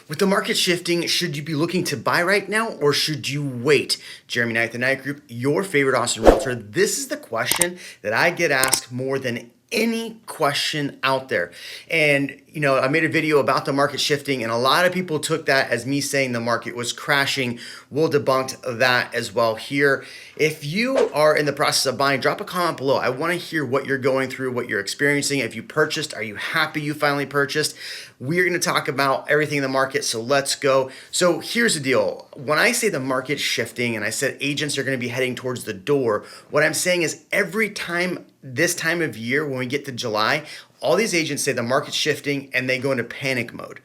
With the market shifting, should you be looking to buy right now or should you wait? Jeremy Knight, the Knight Group, your favorite Austin realtor. This is the question that I get asked more than any question out there. And, I made a video about the market shifting, and a lot of people took that as me saying the market was crashing. We'll debunk that as well here. If you are in the process of buying, drop a comment below. I want to hear what you're going through, what you're experiencing. If you purchased, are you happy you finally purchased? We're going to talk about everything in the market, so let's go. So here's the deal. When I say the market's shifting and I said agents are going to be heading towards the door, what I'm saying is every time this time of year, when we get to July, all these agents say the market's shifting and they go into panic mode.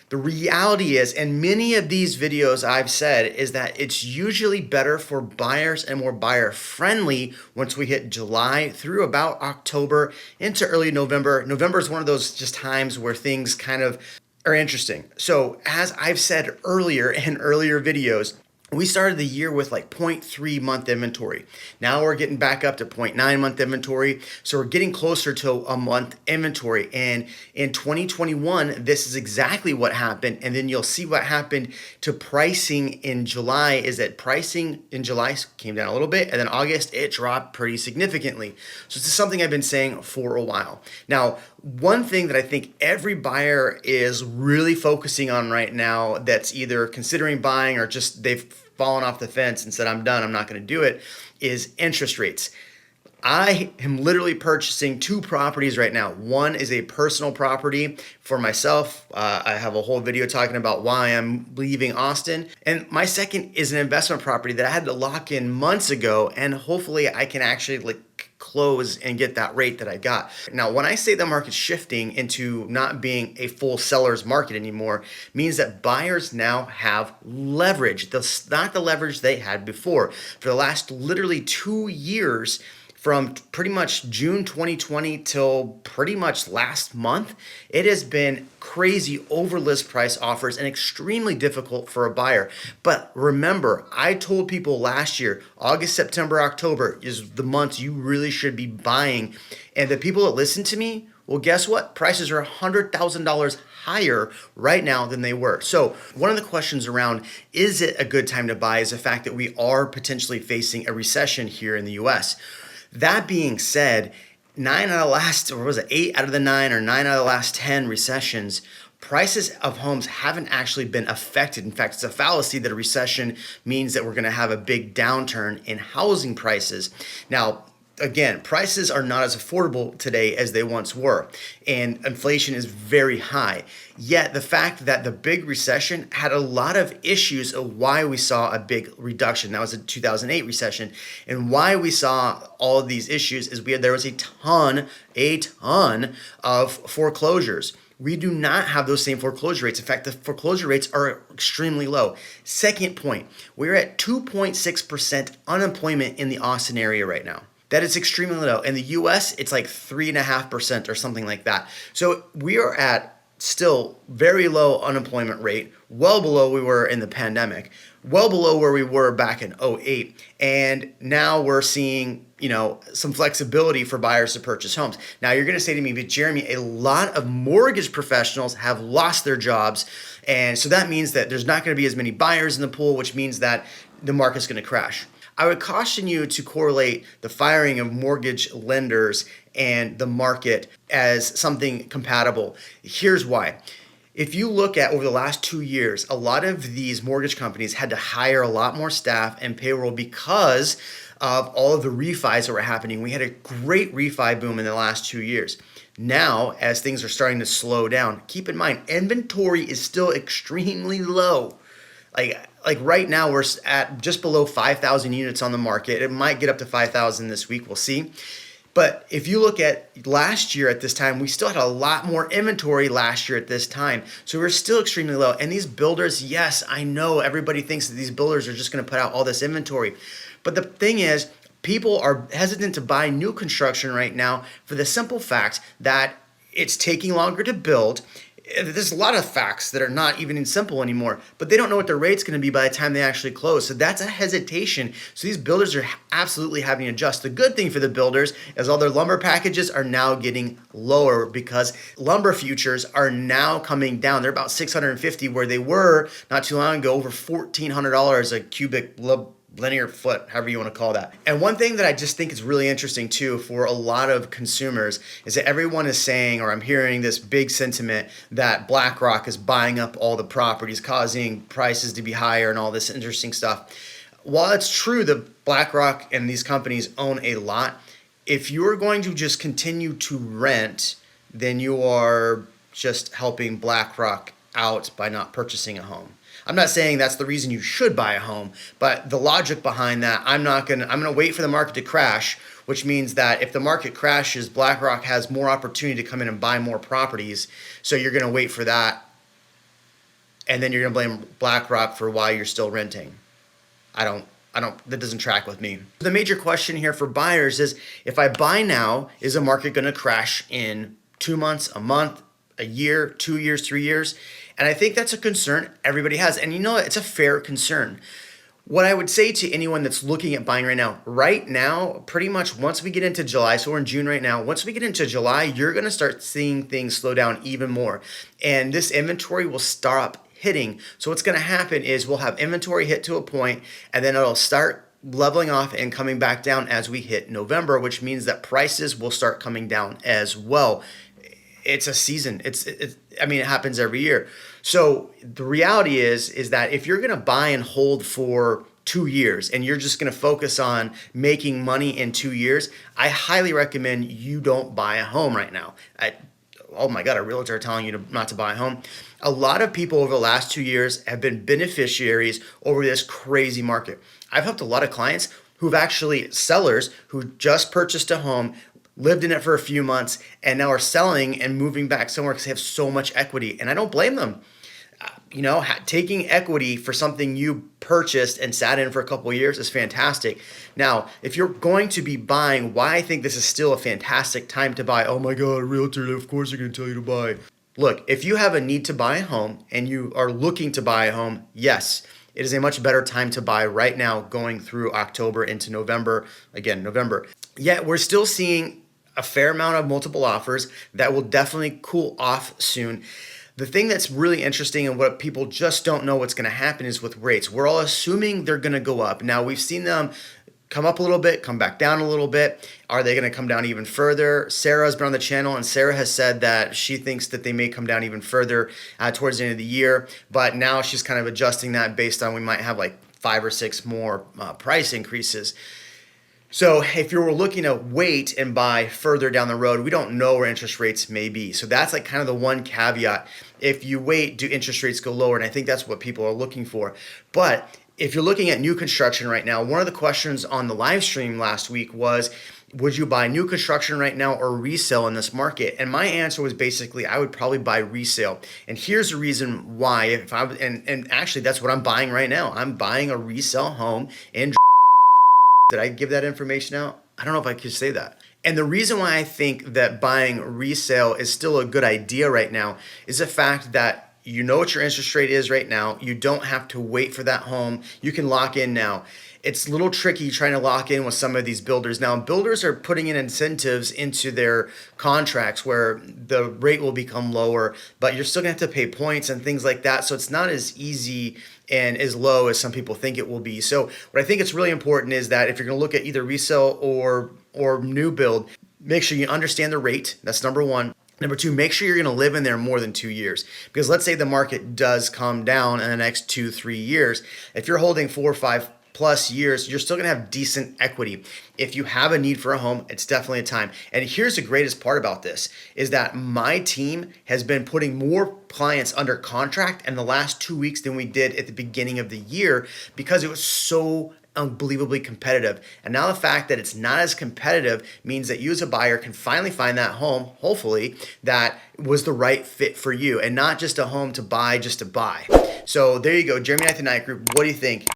The reality is, and many of these videos I've said, is that it's usually better for buyers and more buyer friendly once we hit July through about October into early November. November is one of those just times where things kind of are interesting. So as I've said earlier in earlier videos, we started the year with like 0.3 month inventory. Now we're getting back up to 0.9 month inventory. So we're getting closer to a month inventory. And in 2021, this is exactly what happened. And then you'll see what happened to pricing in July is that pricing in July came down a little bit. And then August, it dropped pretty significantly. So this is something I've been saying for a while. Now, one thing that I think every buyer is really focusing on right now that's either considering buying or just they've fallen off the fence and said, I'm done, I'm not going to do it, is interest rates. I am literally purchasing two properties right now. One is a personal property for myself. I have a whole video talking about why I'm leaving Austin. And my second is an investment property that I had to lock in months ago, and hopefully I can actually close and get that rate that I got. Now, when I say the market's shifting into not being a full seller's market anymore, means that buyers now have leverage. Not the leverage they had before. For the last literally 2 years, from pretty much June 2020 till pretty much last month, it has been crazy over list price offers and extremely difficult for a buyer. But remember, I told people last year, August, September, October is the months you really should be buying. And the people that listen to me, well, guess what? Prices are $100,000 higher right now than they were. So one of the questions around, is it a good time to buy, is the fact that we are potentially facing a recession here in the US. That being said, 8 out of the 9 or 9 out of the last 10 recessions, prices of homes haven't actually been affected. In fact, it's a fallacy that a recession means that we're going to have a big downturn in housing prices. Now, again, prices are not as affordable today as they once were, and inflation is very high. Yet the fact that the big recession had a lot of issues of why we saw a big reduction. That was a 2008 recession. And why we saw all of these issues is there was a ton of foreclosures. We do not have those same foreclosure rates. In fact, the foreclosure rates are extremely low. Second point, we're at 2.6% unemployment in the Austin area right now. That is extremely low. In the US, it's like 3.5% or something like that. So we are at still very low unemployment rate, well below we were in the pandemic, well below where we were back in '08. And now we're seeing, some flexibility for buyers to purchase homes. Now you're going to say to me, but Jeremy, a lot of mortgage professionals have lost their jobs. And so that means that there's not going to be as many buyers in the pool, which means that the market's going to crash. I would caution you to correlate the firing of mortgage lenders and the market as something compatible. Here's why. If you look at over the last 2 years, a lot of these mortgage companies had to hire a lot more staff and payroll because of all of the refis that were happening. We had a great refi boom in the last 2 years. Now, as things are starting to slow down, keep in mind, inventory is still extremely low. Like right now, we're at just below 5,000 units on the market. It might get up to 5,000 this week. We'll see. But if you look at last year at this time, we still had a lot more inventory last year at this time. So we're still extremely low. And these builders, yes, I know everybody thinks that these builders are just going to put out all this inventory. But the thing is, people are hesitant to buy new construction right now for the simple fact that it's taking longer to build. There's a lot of facts that are not even simple anymore, but they don't know what their rate's going to be by the time they actually close. So that's a hesitation. So these builders are absolutely having to adjust. The good thing for the builders is all their lumber packages are now getting lower because lumber futures are now coming down. They're about 650 where they were not too long ago, over $1,400 a cubic linear foot, however you want to call that. And one thing that I just think is really interesting too for a lot of consumers is that everyone is saying, or I'm hearing this big sentiment that BlackRock is buying up all the properties, causing prices to be higher and all this interesting stuff. While it's true that BlackRock and these companies own a lot, if you're going to just continue to rent, then you are just helping BlackRock out by not purchasing a home. I'm not saying that's the reason you should buy a home, but the logic behind that, I'm gonna wait for the market to crash, which means that if the market crashes, BlackRock has more opportunity to come in and buy more properties. So you're gonna wait for that, and then you're gonna blame BlackRock for why you're still renting. That doesn't track with me. The major question here for buyers is, if I buy now, is the market gonna crash in 2 months, a month, a year, 2 years, 3 years? And I think that's a concern everybody has. And you know, it's a fair concern. What I would say to anyone that's looking at buying right now, pretty much once we get into July, so we're in June right now, once we get into July, you're gonna start seeing things slow down even more. And this inventory will stop hitting. So what's gonna happen is we'll have inventory hit to a point, and then it'll start leveling off and coming back down as we hit November, which means that prices will start coming down as well. It's a season. It happens every year. So the reality is that if you're going to buy and hold for 2 years and you're just going to focus on making money in 2 years, I highly recommend you don't buy a home right now. Oh my God, a realtor telling you not to buy a home. A lot of people over the last 2 years have been beneficiaries over this crazy market. I've helped a lot of clients who've actually sellers who just purchased a home, lived in it for a few months, and now are selling and moving back somewhere because they have so much equity. And I don't blame them. Taking equity for something you purchased and sat in for a couple of years is fantastic. Now, if you're going to be buying, why I think this is still a fantastic time to buy. Oh my God, a realtor, of course they're going to tell you to buy. Look, if you have a need to buy a home and you are looking to buy a home, yes, it is a much better time to buy right now going through October into November. Again, November. Yet we're still seeing a fair amount of multiple offers that will definitely cool off soon. The thing that's really interesting and what people just don't know what's going to happen is with rates. We're all assuming they're going to go up. Now, we've seen them come up a little bit, come back down a little bit. Are they going to come down even further? Sarah's been on the channel, and Sarah has said that she thinks that they may come down even further towards the end of the year. But now she's kind of adjusting that based on we might have like 5 or 6 more price increases. So if you're looking to wait and buy further down the road, we don't know where interest rates may be. So that's like kind of the one caveat. If you wait, do interest rates go lower? And I think that's what people are looking for. But if you're looking at new construction right now, one of the questions on the live stream last week was, would you buy new construction right now or resale in this market? And my answer was basically, I would probably buy resale. And here's the reason why. And actually, that's what I'm buying right now. I'm buying a resale home in. Did I give that information out? I don't know if I could say that. And the reason why I think that buying resale is still a good idea right now is the fact that you know what your interest rate is right now. You don't have to wait for that home. You can lock in now. It's a little tricky trying to lock in with some of these builders. Now, builders are putting in incentives into their contracts where the rate will become lower, but you're still gonna have to pay points and things like that. So it's not as easy and as low as some people think it will be. So what I think it's really important is that if you're gonna look at either resale or new build, make sure you understand the rate. That's number one. Number two, make sure you're gonna live in there more than 2 years. Because let's say the market does come down in the next 2-3 years. If you're holding 4 or 5 plus years, you're still gonna have decent equity. If you have a need for a home, it's definitely a time. And here's the greatest part about this is that my team has been putting more clients under contract in the last 2 weeks than we did at the beginning of the year because it was so unbelievably competitive. And now the fact that it's not as competitive means that you as a buyer can finally find that home, hopefully, that was the right fit for you and not just a home to buy just to buy. So there you go, Jeremy Knight, the Night Group. What do you think?